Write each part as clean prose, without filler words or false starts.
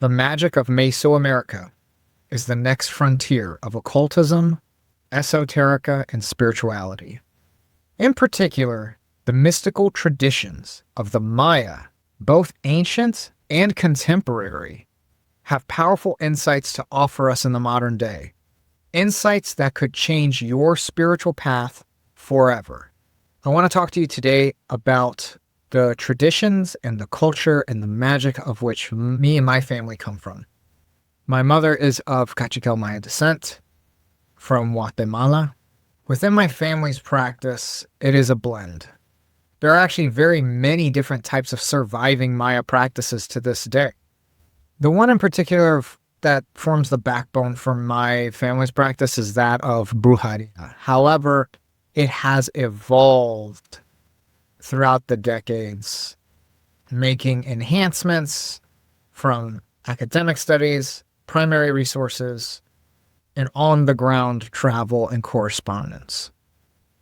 The magic of Mesoamerica is the next frontier of occultism, esoterica, and spirituality. In particular, the mystical traditions of the Maya, both ancient and contemporary, have powerful insights to offer us in the modern day. Insights that could change your spiritual path forever. I want to talk to you today about the traditions and the culture and the magic of which me and my family come from. My mother is of Kaqchikel Maya descent from Guatemala. Within my family's practice, it is a blend. There are actually very many different types of surviving Maya practices to this day. The one in particular that forms the backbone for my family's practice is that of brujeria. However, it has evolved throughout the decades, making enhancements from academic studies, primary resources, and on-the-ground travel and correspondence.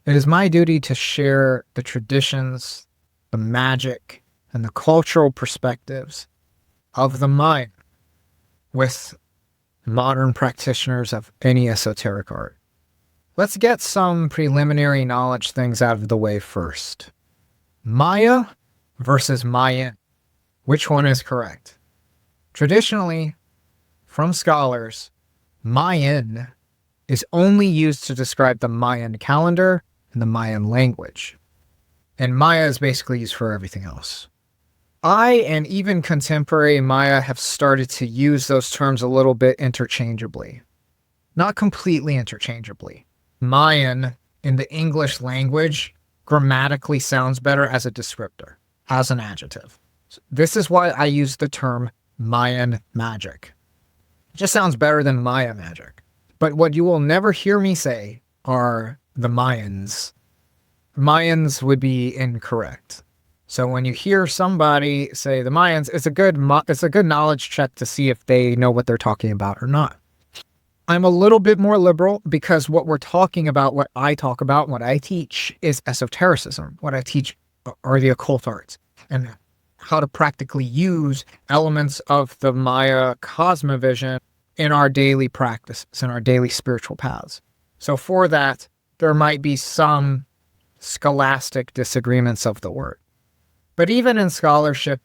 It is my duty to share the traditions, the magic, and the cultural perspectives of the Mayan with modern practitioners of any esoteric art. Let's get some preliminary knowledge things out of the way first. Maya versus Mayan. Which one is correct? Traditionally, from scholars, Mayan is only used to describe the Mayan calendar and the Mayan language. And Maya is basically used for everything else. I and even contemporary Maya have started to use those terms a little bit interchangeably. Not completely interchangeably. Mayan in the English language grammatically sounds better as a descriptor, as an adjective. This is why I use the term Mayan magic. It just sounds better than Maya magic. But what you will never hear me say are the Mayans. Mayans would be incorrect. So when you hear somebody say the Mayans, it's a good knowledge check to see if they know what they're talking about or not. I'm a little bit more liberal because what we're talking about, what I talk about, what I teach is esotericism. What I teach are the occult arts and how to practically use elements of the Maya Cosmovision in our daily practices, in our daily spiritual paths. So for that, there might be some scholastic disagreements of the word. But even in scholarship,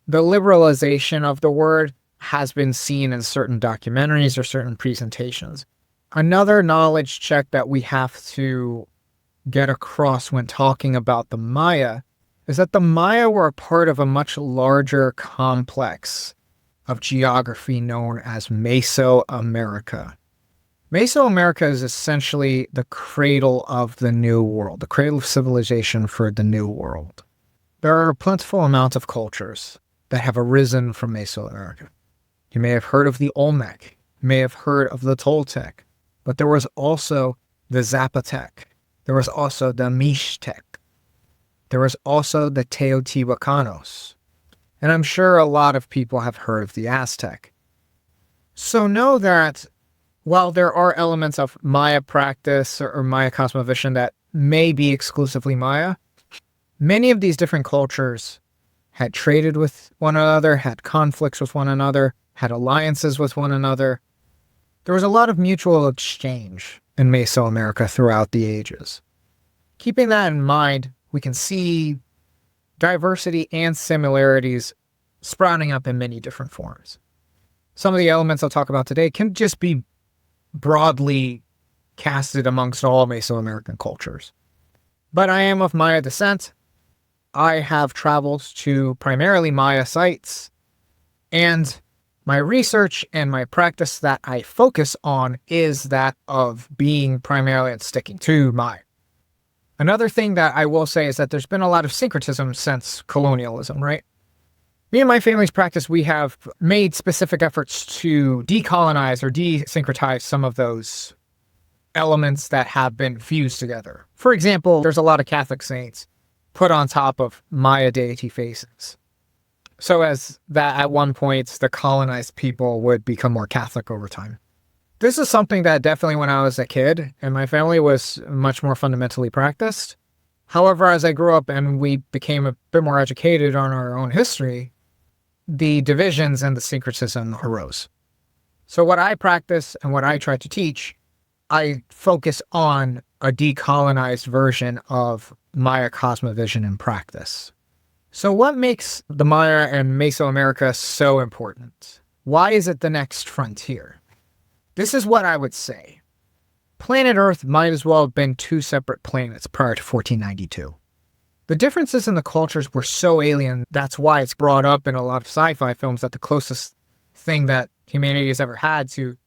the liberalization of the word has been seen in certain documentaries or certain presentations. Another knowledge check that we have to get across when talking about the Maya is that the Maya were a part of a much larger complex of geography known as Mesoamerica. Mesoamerica is essentially the cradle of the New World, the cradle of civilization for the New World. There are a plentiful amount of cultures that have arisen from Mesoamerica. You may have heard of the Olmec, you may have heard of the Toltec, but there was also the Zapotec, there was also the Mixtec, there was also the Teotihuacanos, and I'm sure a lot of people have heard of the Aztec. So know that while there are elements of Maya practice or Maya Cosmovision that may be exclusively Maya, many of these different cultures had traded with one another, had conflicts with one another, had alliances with one another. There was a lot of mutual exchange in Mesoamerica throughout the ages. Keeping that in mind, we can see diversity and similarities sprouting up in many different forms. Some of the elements I'll talk about today can just be broadly casted amongst all Mesoamerican cultures. But I am of Maya descent. I have traveled to primarily Maya sites, and my research and my practice that I focus on is that of being primarily and sticking to Maya. Another thing that I will say is that there's been a lot of syncretism since colonialism, right? Me and my family's practice, we have made specific efforts to decolonize or desyncretize some of those elements that have been fused together. For example, there's a lot of Catholic saints put on top of Maya deity faces. So as that at one point, the colonized people would become more Catholic over time. This is something that definitely when I was a kid and my family was much more fundamentally practiced. However, as I grew up and we became a bit more educated on our own history, the divisions and the syncretism arose. So what I practice and what I try to teach, I focus on a decolonized version of Maya Cosmovision in practice. So what makes the Maya and Mesoamerica so important? Why is it the next frontier? This is what I would say. Planet Earth might as well have been two separate planets prior to 1492. The differences in the cultures were so alien, that's why it's brought up in a lot of sci-fi films that the closest thing that humanity has ever had to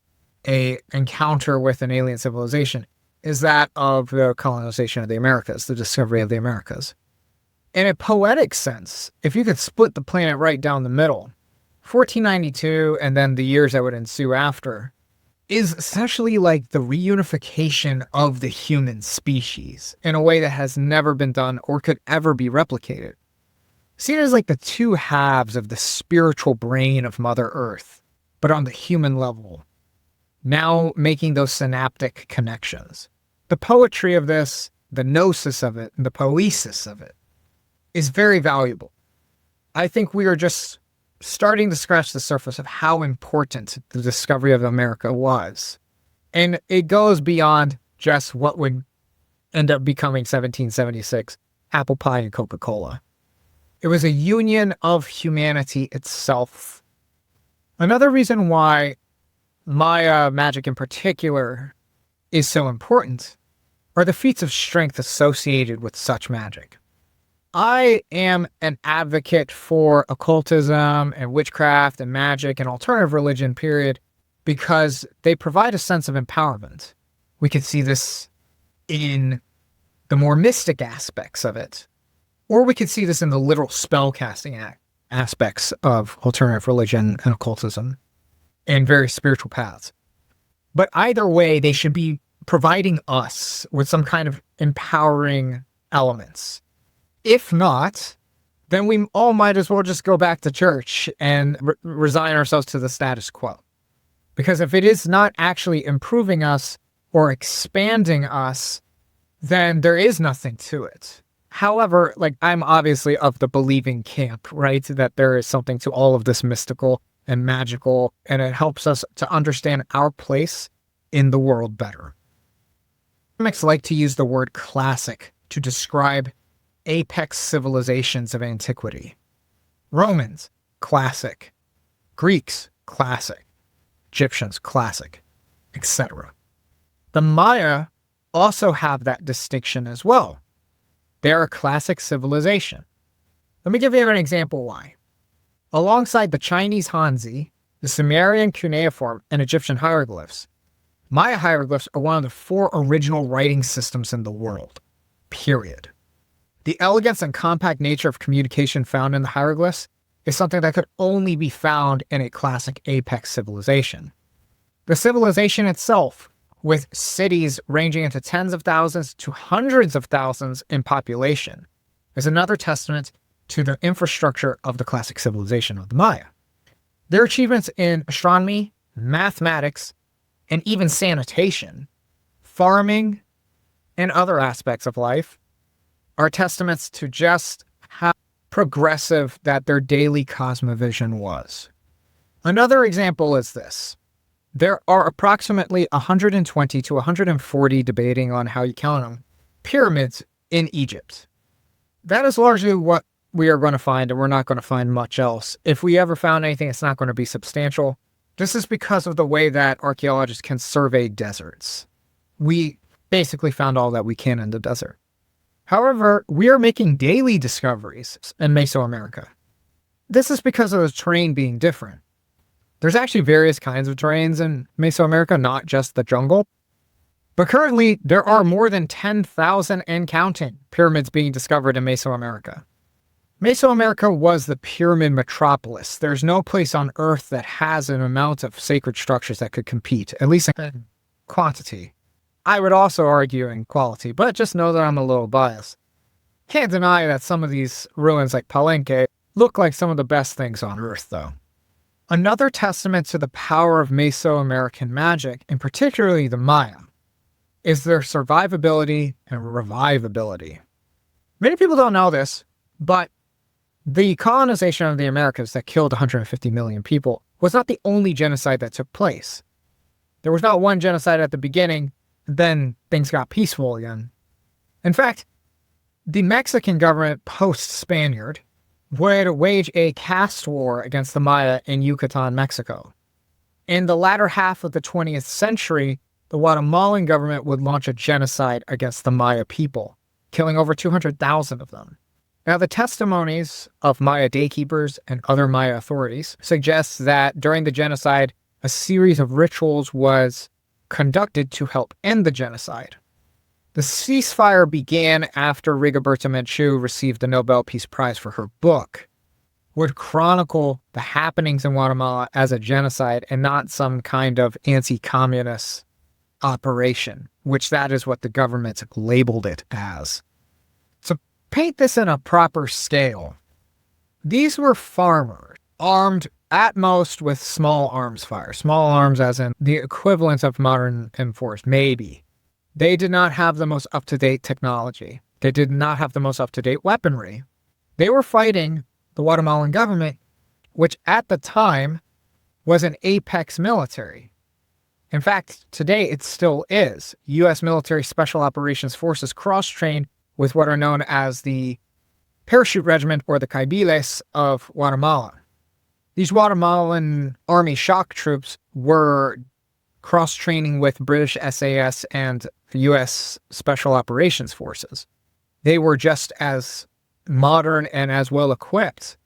an encounter with an alien civilization is that of the colonization of the Americas, the discovery of the Americas. In a poetic sense, if you could split the planet right down the middle, 1492 and then the years that would ensue after is essentially like the reunification of the human species in a way that has never been done or could ever be replicated. Seen as like the two halves of the spiritual brain of Mother Earth, but on the human level, now making those synaptic connections. The poetry of this, the gnosis of it, and the poesis of it is very valuable. I think we are just starting to scratch the surface of how important the discovery of America was. And it goes beyond just what would end up becoming 1776, apple pie and Coca-Cola. It was a union of humanity itself. Another reason why Maya magic in particular is so important are the feats of strength associated with such magic. I am an advocate for occultism and witchcraft and magic and alternative religion, period, because they provide a sense of empowerment. We can see this in the more mystic aspects of it, or we could see this in the literal spellcasting aspects of alternative religion and occultism and various spiritual paths. But either way, they should be providing us with some kind of empowering elements. If not, then we all might as well just go back to church and resign ourselves to the status quo. Because if it is not actually improving us or expanding us, then there is nothing to it. However, like I'm obviously of the believing camp, right? That there is something to all of this mystical and magical, and it helps us to understand our place in the world better. Academics like to use the word classic to describe apex civilizations of antiquity. Romans, classic. Greeks, classic. Egyptians, classic, etc. The Maya also have that distinction as well. They're a classic civilization. Let me give you an example why. Alongside the Chinese Hanzi, the Sumerian cuneiform, and Egyptian hieroglyphs, Maya hieroglyphs are one of the 4 original writing systems in the world, period. The elegance and compact nature of communication found in the hieroglyphs is something that could only be found in a classic apex civilization. The civilization itself, with cities ranging into tens of thousands to hundreds of thousands in population, is another testament to the infrastructure of the classic civilization of the Maya. Their achievements in astronomy, mathematics, and even sanitation, farming, and other aspects of life are testaments to just how progressive that their daily cosmovision was. Another example is this. There are approximately 120 to 140, debating on how you count them, pyramids in Egypt. That is largely what we are going to find, and we're not going to find much else. If we ever found anything, it's not going to be substantial. This is because of the way that archaeologists can survey deserts. We basically found all that we can in the desert. However, we are making daily discoveries in Mesoamerica. This is because of the terrain being different. There's actually various kinds of terrains in Mesoamerica, not just the jungle. But currently, there are more than 10,000 and counting pyramids being discovered in Mesoamerica. Mesoamerica was the pyramid metropolis. There's no place on Earth that has an amount of sacred structures that could compete, at least in quantity. I would also argue in quality, but just know that I'm a little biased. Can't deny that some of these ruins like Palenque look like some of the best things on Earth, though. Another testament to the power of Mesoamerican magic, and particularly the Maya, is their survivability and revivability. Many people don't know this, but The colonization of the Americas that killed 150 million people was not the only genocide that took place. There was not one genocide at the beginning, then things got peaceful again. In fact, the Mexican government post-Spaniard would wage a caste war against the Maya in Yucatan, Mexico. In the latter half of the 20th century, the Guatemalan government would launch a genocide against the Maya people, killing over 200,000 of them. Now, the testimonies of Maya daykeepers and other Maya authorities suggest that during the genocide, a series of rituals was conducted to help end the genocide. The ceasefire began after Rigoberta Menchú received the Nobel Peace Prize for her book, would chronicle the happenings in Guatemala as a genocide and not some kind of anti-communist operation, which that is what the government labeled it as. To paint this in a proper scale, these were farmers, armed at most with small arms fire. Small arms as in the equivalent of modern M4s, maybe. They did not have the most up-to-date technology. They did not have the most up-to-date weaponry. They were fighting the Guatemalan government, which at the time was an apex military. In fact, today it still is. U.S. military special operations forces cross-trained with what are known as the Parachute Regiment or the Caibiles of Guatemala. These Guatemalan Army shock troops were cross-training with British SAS and U.S. Special Operations Forces. They were just as modern and as well equipped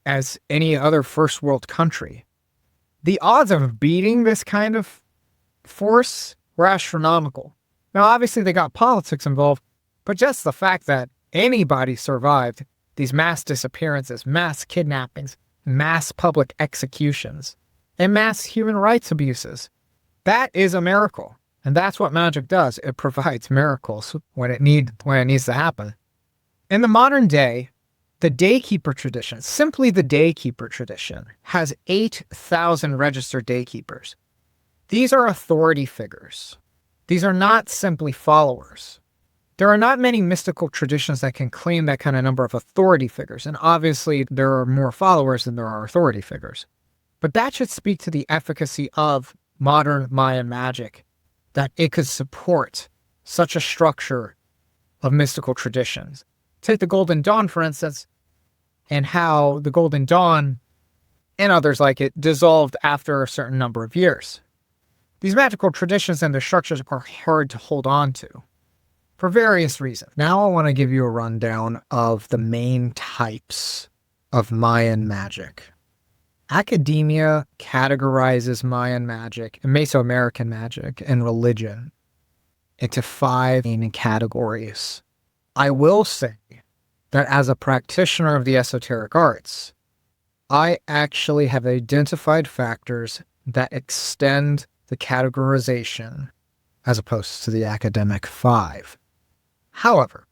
as any other first world country. The odds of beating this kind of force were astronomical. Now, obviously, they got politics involved, but just the fact that anybody survived these mass disappearances, mass kidnappings, mass public executions, and mass human rights abuses, that is a miracle. And that's what magic does. It provides miracles when it needs to happen. In the modern day, the daykeeper tradition, simply the daykeeper tradition, has 8,000 registered daykeepers. These are authority figures. These are not simply followers. There are not many mystical traditions that can claim that kind of number of authority figures, and obviously there are more followers than there are authority figures. But that should speak to the efficacy of modern Mayan magic, that it could support such a structure of mystical traditions. Take the Golden Dawn, for instance, and how the Golden Dawn and others like it dissolved after a certain number of years. These magical traditions and their structures are hard to hold on to for various reasons. Now I want to give you a rundown of the main types of Mayan magic. Academia categorizes Mayan magic and Mesoamerican magic and religion into 5 main categories. I will say that as a practitioner of the esoteric arts, I actually have identified factors that extend the categorization as opposed to the academic 5. However,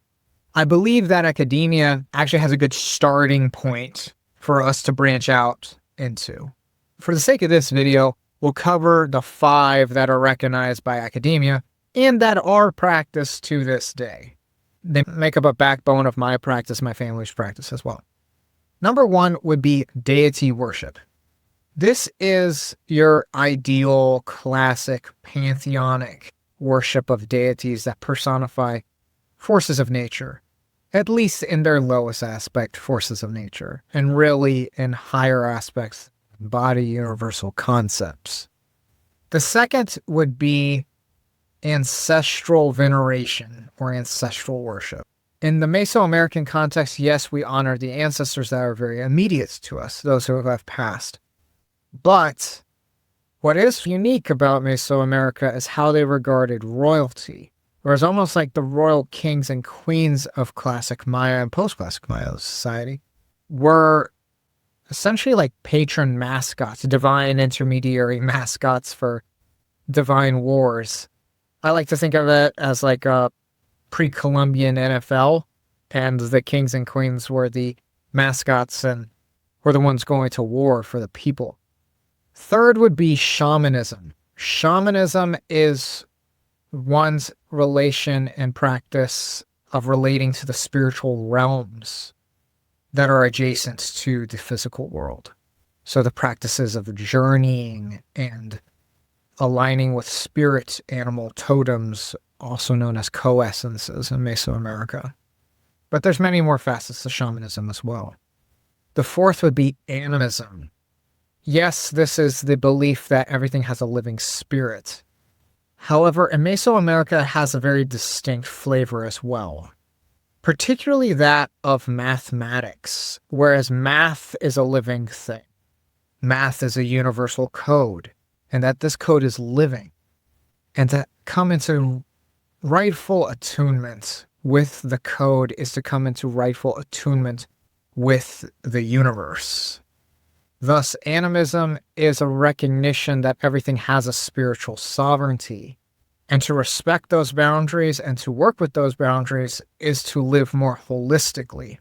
I believe that academia actually has a good starting point for us to branch out into. For the sake of this video, we'll cover the 5 that are recognized by academia and that are practiced to this day. They make up a backbone of my practice, my family's practice as well. Number 1 would be deity worship. This is your ideal, classic, pantheonic worship of deities that personify forces of nature, at least in their lowest aspect, forces of nature, and really in higher aspects, embody universal concepts. The second would be ancestral veneration or ancestral worship. In the Mesoamerican context, yes, we honor the ancestors that are very immediate to us, those who have passed. But what is unique about Mesoamerica is how they regarded royalty. Whereas almost like the royal kings and queens of classic Maya and post-classic Maya society were essentially like patron mascots, divine intermediary mascots for divine wars. I like to think of it as like a pre-Columbian NFL, and the kings and queens were the mascots and were the ones going to war for the people. Third would be shamanism. Shamanism is one's relation and practice of relating to the spiritual realms. that are adjacent to the physical world. So the practices of journeying and aligning with spirit animal totems, also known as coessences in Mesoamerica. But there's many more facets to shamanism as well. The fourth would be animism. Yes, this is the belief that everything has a living spirit. However, in Mesoamerica, it has a very distinct flavor as well, particularly that of mathematics, whereas math is a living thing. Math is a universal code, and that this code is living, and to come into rightful attunement with the code is to come into rightful attunement with the universe. Thus, animism is a recognition that everything has a spiritual sovereignty, and to respect those boundaries and to work with those boundaries is to live more holistically.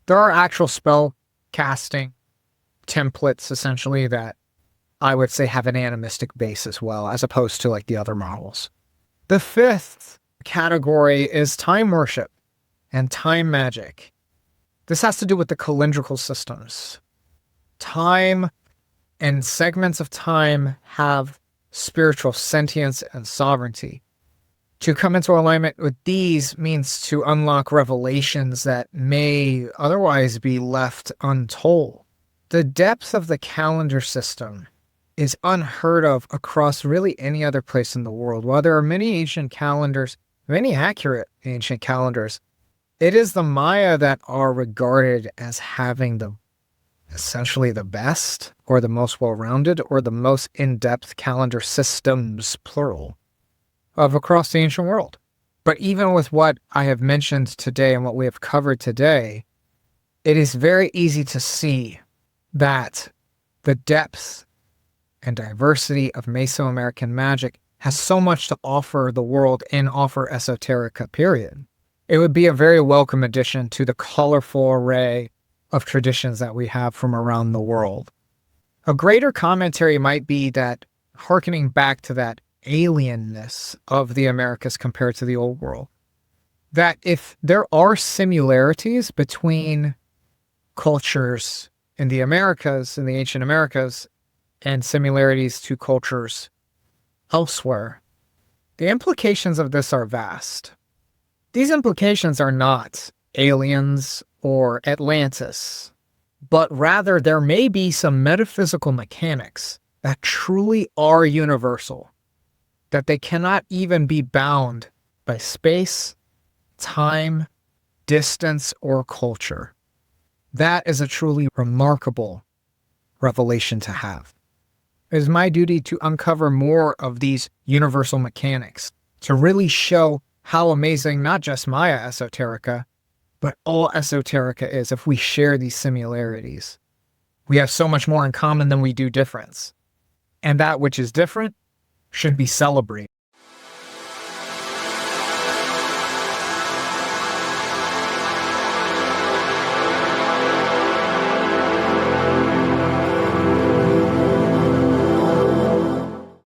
There are actual spell casting templates, essentially, that I would say have an animistic base as well, as opposed to like the other models. The fifth category is time worship and time magic. This has to do with the calendrical systems. Time and segments of time have spiritual sentience and sovereignty. To come into alignment with these means to unlock revelations that may otherwise be left untold. The depth of the calendar system is unheard of across really any other place in the world. While there are many ancient calendars, many accurate ancient calendars, it is the Maya that are regarded as having essentially the best, or the most well-rounded, or the most in-depth calendar systems, plural, of across the ancient world. But even with what I have mentioned today and what we have covered today, it is very easy to see that the depth and diversity of Mesoamerican magic has so much to offer the world and offer Esoterica, period. It would be a very welcome addition to the colorful array of traditions that we have from around the world. A greater commentary might be that, hearkening back to that alienness of the Americas compared to the old world, that if there are similarities between cultures in the Americas, in the ancient Americas, and similarities to cultures elsewhere, the implications of this are vast. These implications are not aliens or Atlantis, but rather there may be some metaphysical mechanics that truly are universal, that they cannot even be bound by space, time, distance, or culture. That is a truly remarkable revelation to have. It is my duty to uncover more of these universal mechanics, to really show how amazing not just Maya Esoterica, but all Esoterica is if we share these similarities. We have so much more in common than we do difference. And that which is different should be celebrated.